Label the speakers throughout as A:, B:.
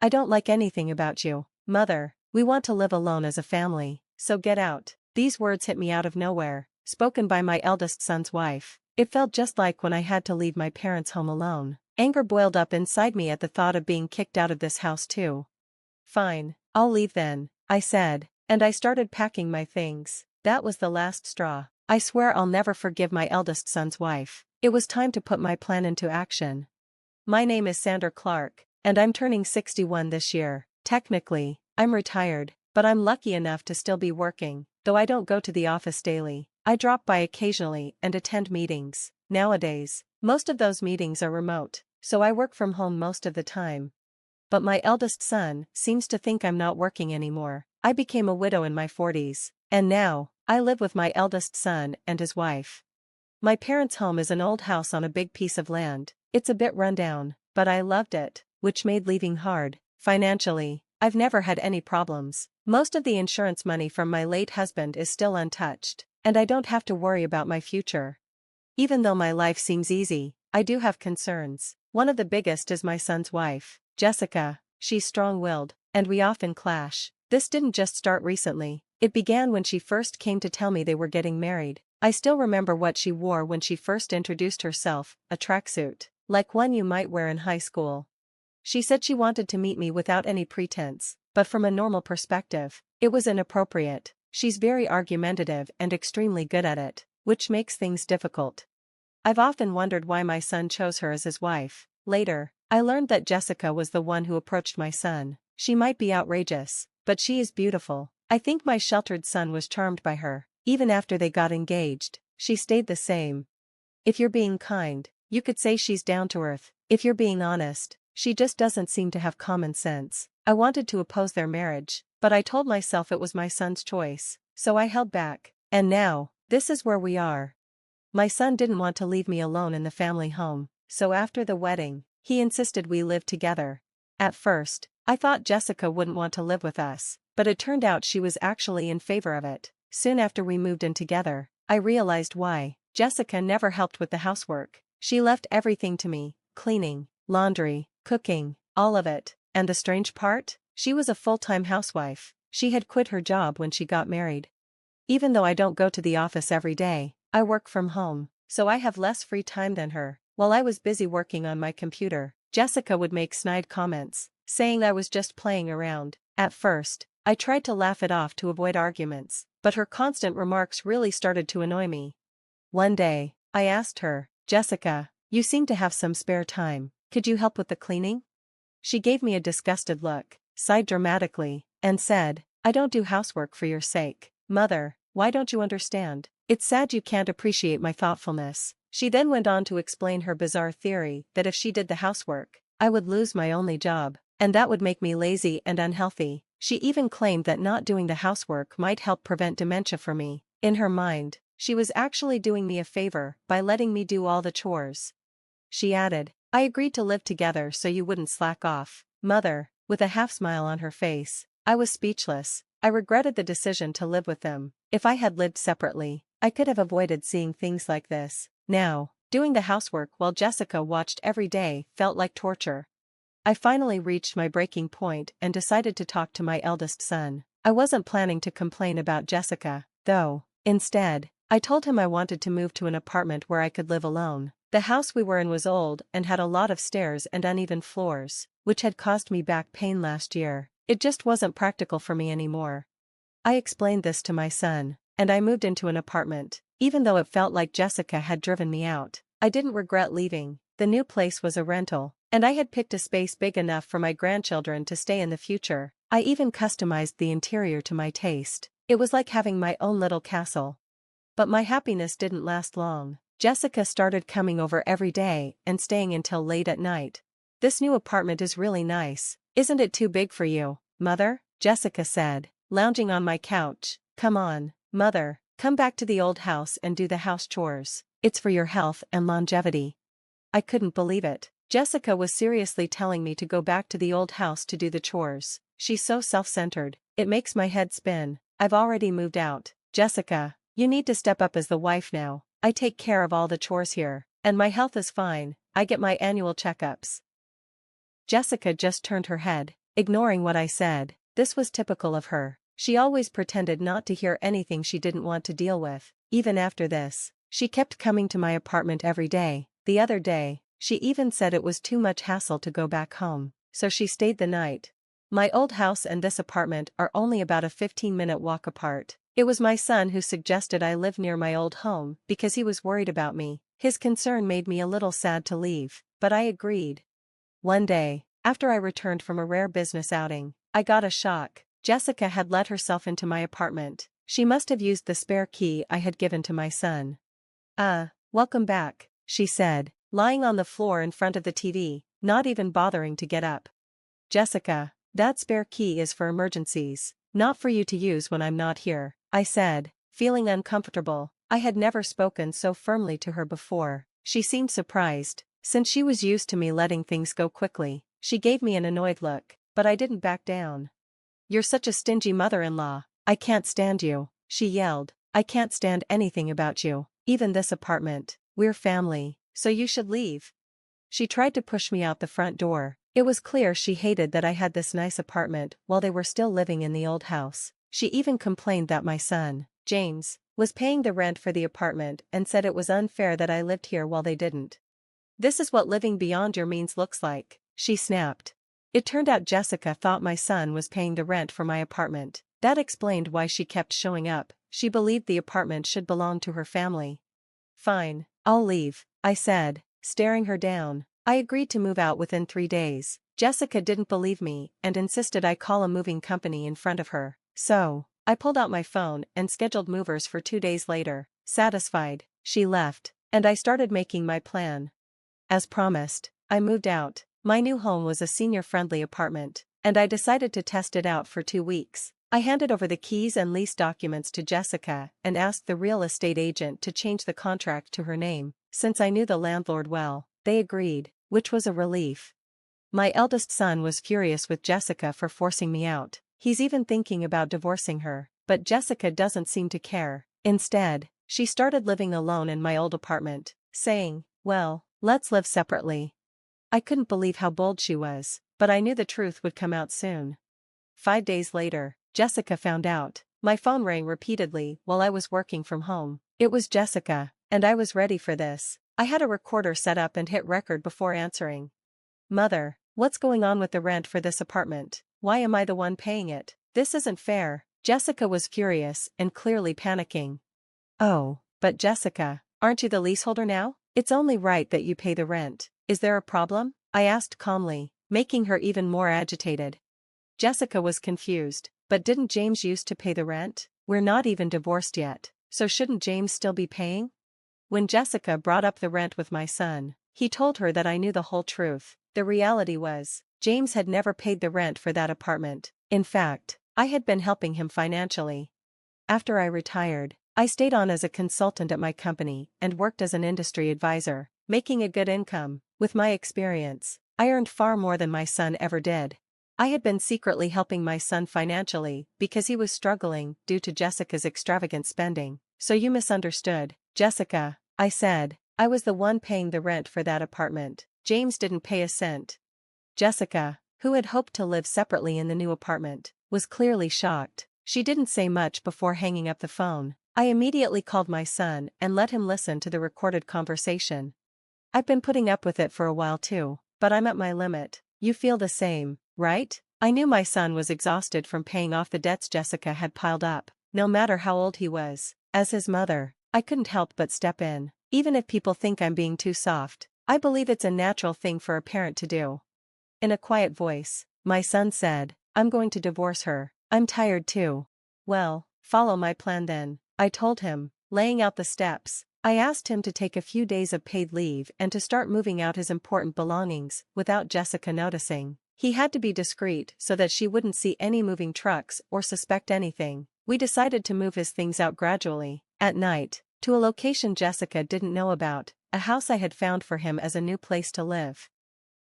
A: I don't like anything about you, Mother. We want to live alone as a family, so get out. These words hit me out of nowhere, spoken by my eldest son's wife. It felt just like when I had to leave my parents' home alone. Anger boiled up inside me at the thought of being kicked out of this house too. Fine, I'll leave then, I said, and I started packing my things. That was the last straw. I swear I'll never forgive my eldest son's wife. It was time to put my plan into action. My name is Sandra Clark, and I'm turning 61 this year. Technically, I'm retired, but I'm lucky enough to still be working, though I don't go to the office daily. I drop by occasionally and attend meetings. Nowadays, most of those meetings are remote, so I work from home most of the time. But my eldest son seems to think I'm not working anymore. I became a widow in my 40s, and now, I live with my eldest son and his wife. My parents' home is an old house on a big piece of land. It's a bit run down, but I loved it, which made leaving hard. Financially, I've never had any problems. Most of the insurance money from my late husband is still untouched, and I don't have to worry about my future. Even though my life seems easy, I do have concerns. One of the biggest is my son's wife, Jessica. She's strong-willed, and we often clash. This didn't just start recently. It began when she first came to tell me they were getting married. I still remember what she wore when she first introduced herself, a tracksuit, like one you might wear in high school. She said she wanted to meet me without any pretense, but from a normal perspective, it was inappropriate. She's very argumentative and extremely good at it, which makes things difficult. I've often wondered why my son chose her as his wife. Later, I learned that Jessica was the one who approached my son. She might be outrageous, but she is beautiful. I think my sheltered son was charmed by her. Even after they got engaged, she stayed the same. If you're being kind, you could say she's down to earth. If you're being honest, she just doesn't seem to have common sense. I wanted to oppose their marriage, but I told myself it was my son's choice, so I held back. And now, this is where we are. My son didn't want to leave me alone in the family home, so after the wedding, he insisted we live together. At first, I thought Jessica wouldn't want to live with us, but it turned out she was actually in favor of it. Soon after we moved in together, I realized why. Jessica never helped with the housework. She left everything to me: cleaning, laundry, cooking, all of it. And the strange part? She was a full-time housewife. She had quit her job when she got married. Even though I don't go to the office every day, I work from home, so I have less free time than her. While I was busy working on my computer, Jessica would make snide comments, saying I was just playing around. At first, I tried to laugh it off to avoid arguments, but her constant remarks really started to annoy me. One day, I asked her, "Jessica, you seem to have some spare time. Could you help with the cleaning?" She gave me a disgusted look, sighed dramatically, and said, "I don't do housework for your sake. Mother, why don't you understand? It's sad you can't appreciate my thoughtfulness." She then went on to explain her bizarre theory that if she did the housework, I would lose my only job, and that would make me lazy and unhealthy. She even claimed that not doing the housework might help prevent dementia for me. In her mind, she was actually doing me a favor by letting me do all the chores. She added, "I agreed to live together so you wouldn't slack off." Mother, with a half-smile on her face. I was speechless. I regretted the decision to live with them. If I had lived separately, I could have avoided seeing things like this. Now, doing the housework while Jessica watched every day felt like torture. I finally reached my breaking point and decided to talk to my eldest son. I wasn't planning to complain about Jessica, though. Instead, I told him I wanted to move to an apartment where I could live alone. The house we were in was old and had a lot of stairs and uneven floors, which had caused me back pain last year. It just wasn't practical for me anymore. I explained this to my son, and I moved into an apartment. Even though it felt like Jessica had driven me out, I didn't regret leaving. The new place was a rental, and I had picked a space big enough for my grandchildren to stay in the future. I even customized the interior to my taste. It was like having my own little castle. But my happiness didn't last long. Jessica started coming over every day and staying until late at night. "This new apartment is really nice. Isn't it too big for you, Mother?" Jessica said, lounging on my couch. "Come on, Mother, come back to the old house and do the house chores. It's for your health and longevity." I couldn't believe it. Jessica was seriously telling me to go back to the old house to do the chores. She's so self-centered. It makes my head spin. I've already moved out. Jessica, you need to step up as the wife now. I take care of all the chores here, and my health is fine. I get my annual checkups. Jessica just turned her head. ignoring what I said. This was typical of her. She always pretended not to hear anything she didn't want to deal with. Even after this, she kept coming to my apartment every day. The other day, she even said it was too much hassle to go back home, so she stayed the night. My old house and this apartment are only about a 15-minute walk apart. It was my son who suggested I live near my old home because he was worried about me. His concern made me a little sad to leave, but I agreed. One day, after I returned from a rare business outing, I got a shock. Jessica had let herself into my apartment. She must have used the spare key I had given to my son. Welcome back, she said, lying on the floor in front of the TV, not even bothering to get up. Jessica, that spare key is for emergencies, not for you to use when I'm not here, I said, feeling uncomfortable. I had never spoken so firmly to her before. She seemed surprised, since she was used to me letting things go quickly. She gave me an annoyed look, but I didn't back down. You're such a stingy mother-in-law. I can't stand you, she yelled. I can't stand anything about you, even this apartment. We're family, so you should leave. She tried to push me out the front door. It was clear she hated that I had this nice apartment while they were still living in the old house. She even complained that my son, James, was paying the rent for the apartment and said it was unfair that I lived here while they didn't. This is what living beyond your means looks like, she snapped. It turned out Jessica thought my son was paying the rent for my apartment. That explained why she kept showing up. She believed the apartment should belong to her family. Fine, I'll leave, I said, staring her down. I agreed to move out within 3 days. Jessica didn't believe me and insisted I call a moving company in front of her. So, I pulled out my phone and scheduled movers for 2 days later. Satisfied, she left, and I started making my plan. As promised, I moved out. My new home was a senior-friendly apartment, and I decided to test it out for 2 weeks. I handed over the keys and lease documents to Jessica and asked the real estate agent to change the contract to her name. Since I knew the landlord well, they agreed, which was a relief. My eldest son was furious with Jessica for forcing me out. He's even thinking about divorcing her, but Jessica doesn't seem to care. Instead, she started living alone in my old apartment, saying, "Well, let's live separately." I couldn't believe how bold she was, but I knew the truth would come out soon. 5 days later, Jessica found out. My phone rang repeatedly while I was working from home. It was Jessica, and I was ready for this. I had a recorder set up and hit record before answering. "Mother, what's going on with the rent for this apartment? Why am I the one paying it? This isn't fair." Jessica was furious and clearly panicking. "Oh, but Jessica, aren't you the leaseholder now? It's only right that you pay the rent. Is there a problem?" I asked calmly, making her even more agitated. Jessica was confused. "But didn't James used to pay the rent? We're not even divorced yet, so shouldn't James still be paying?" When Jessica brought up the rent with my son, he told her that I knew the whole truth. The reality was, James had never paid the rent for that apartment. In fact, I had been helping him financially. After I retired, I stayed on as a consultant at my company and worked as an industry advisor, making a good income. With my experience, I earned far more than my son ever did. I had been secretly helping my son financially because he was struggling due to Jessica's extravagant spending. "So you misunderstood, Jessica," I said. "I was the one paying the rent for that apartment. James didn't pay a cent." Jessica, who had hoped to live separately in the new apartment, was clearly shocked. She didn't say much before hanging up the phone. I immediately called my son and let him listen to the recorded conversation. "I've been putting up with it for a while too, but I'm at my limit. You feel the same, right?" I knew my son was exhausted from paying off the debts Jessica had piled up, no matter how old he was. As his mother, I couldn't help but step in. Even if people think I'm being too soft, I believe it's a natural thing for a parent to do. In a quiet voice, my son said, "I'm going to divorce her. I'm tired too." "Well, follow my plan then," I told him, laying out the steps. I asked him to take a few days of paid leave and to start moving out his important belongings without Jessica noticing. He had to be discreet so that she wouldn't see any moving trucks or suspect anything. We decided to move his things out gradually, at night, to a location Jessica didn't know about, a house I had found for him as a new place to live.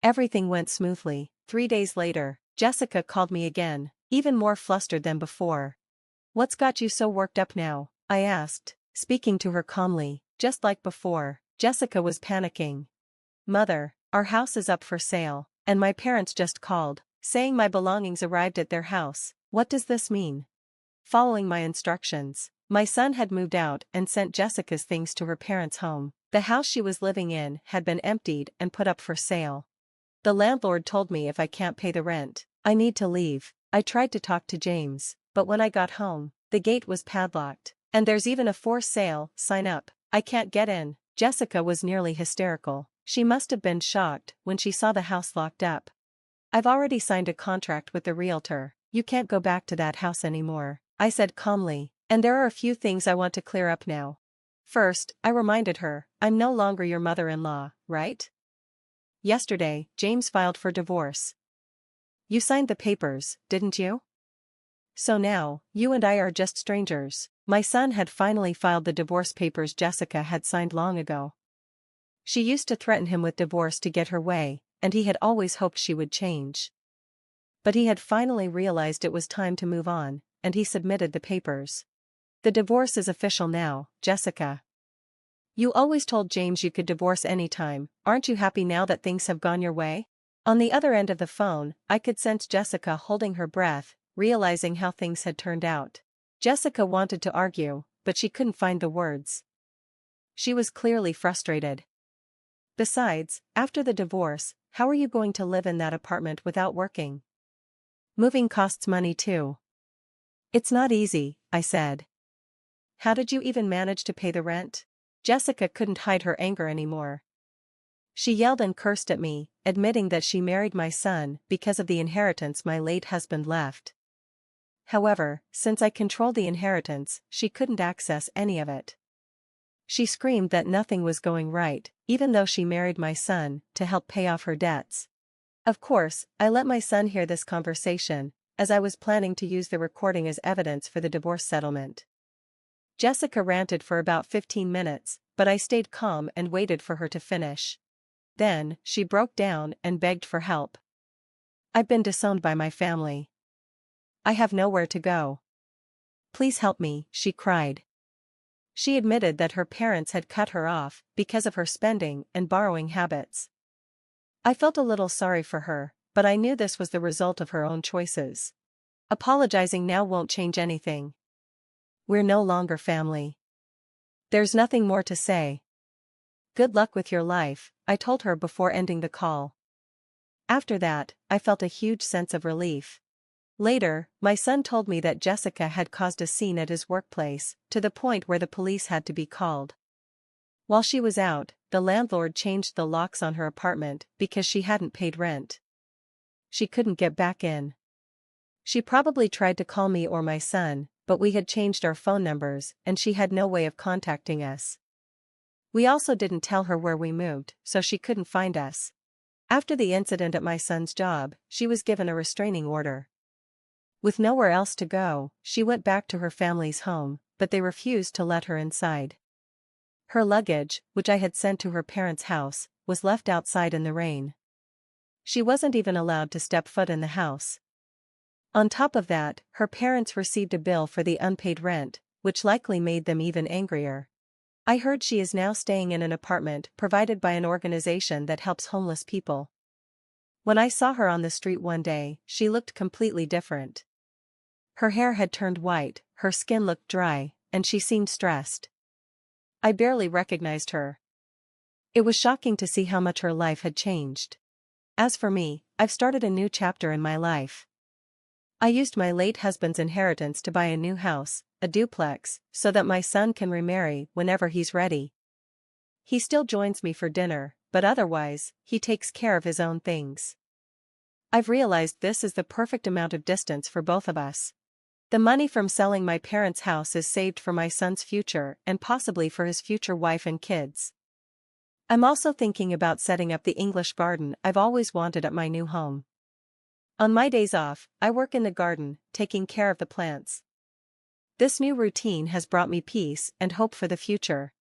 A: Everything went smoothly. 3 days later, Jessica called me again, even more flustered than before. "What's got you so worked up now?" I asked, speaking to her calmly. Just like before, Jessica was panicking. "Mother, our house is up for sale, and my parents just called. saying my belongings arrived at their house. What does this mean? Following my instructions, my son had moved out and sent Jessica's things to her parents' home. The house she was living in had been emptied and put up for sale. The landlord told me if I can't pay the rent, I need to leave. I tried to talk to James, but when I got home, the gate was padlocked, and there's even a for sale sign up. I can't get in. Jessica was nearly hysterical. She must have been shocked when she saw the house locked up. I've already signed a contract with the realtor. You can't go back to that house anymore, I said calmly, and there are a few things I want to clear up now. First, I reminded her, I'm no longer your mother-in-law, right? Yesterday, James filed for divorce. You signed the papers, didn't you? So now, you and I are just strangers. My son had finally filed the divorce papers Jessica had signed long ago. She used to threaten him with divorce to get her way, and he had always hoped she would change. But he had finally realized it was time to move on, and he submitted the papers. The divorce is official now, Jessica. You always told James you could divorce anytime. Aren't you happy now that things have gone your way? On the other end of the phone, I could sense Jessica holding her breath, realizing how things had turned out. Jessica wanted to argue, but she couldn't find the words. She was clearly frustrated. Besides, after the divorce, how are you going to live in that apartment without working? Moving costs money too. It's not easy, I said. How did you even manage to pay the rent? Jessica couldn't hide her anger anymore. She yelled and cursed at me, admitting that she married my son because of the inheritance my late husband left. However, since I controlled the inheritance, she couldn't access any of it. She screamed that nothing was going right, even though she married my son to help pay off her debts. Of course, I let my son hear this conversation, as I was planning to use the recording as evidence for the divorce settlement. Jessica ranted for about 15 minutes, but I stayed calm and waited for her to finish. Then, she broke down and begged for help. I've been disowned by my family. I have nowhere to go. Please help me, she cried. She admitted that her parents had cut her off because of her spending and borrowing habits. I felt a little sorry for her, but I knew this was the result of her own choices. Apologizing now won't change anything. We're no longer family. There's nothing more to say. Good luck with your life, I told her before ending the call. After that, I felt a huge sense of relief. Later, my son told me that Jessica had caused a scene at his workplace, to the point where the police had to be called. While she was out, the landlord changed the locks on her apartment because she hadn't paid rent. She couldn't get back in. She probably tried to call me or my son, but we had changed our phone numbers and she had no way of contacting us. We also didn't tell her where we moved, so she couldn't find us. After the incident at my son's job, she was given a restraining order. With nowhere else to go, she went back to her family's home, but they refused to let her inside. Her luggage, which I had sent to her parents' house, was left outside in the rain. She wasn't even allowed to step foot in the house. On top of that, her parents received a bill for the unpaid rent, which likely made them even angrier. I heard she is now staying in an apartment provided by an organization that helps homeless people. When I saw her on the street one day, she looked completely different. Her hair had turned white, her skin looked dry, and she seemed stressed. I barely recognized her. It was shocking to see how much her life had changed. As for me, I've started a new chapter in my life. I used my late husband's inheritance to buy a new house, a duplex, so that my son can remarry whenever he's ready. He still joins me for dinner, but otherwise, he takes care of his own things. I've realized this is the perfect amount of distance for both of us. The money from selling my parents' house is saved for my son's future and possibly for his future wife and kids. I'm also thinking about setting up the English garden I've always wanted at my new home. On my days off, I work in the garden, taking care of the plants. This new routine has brought me peace and hope for the future.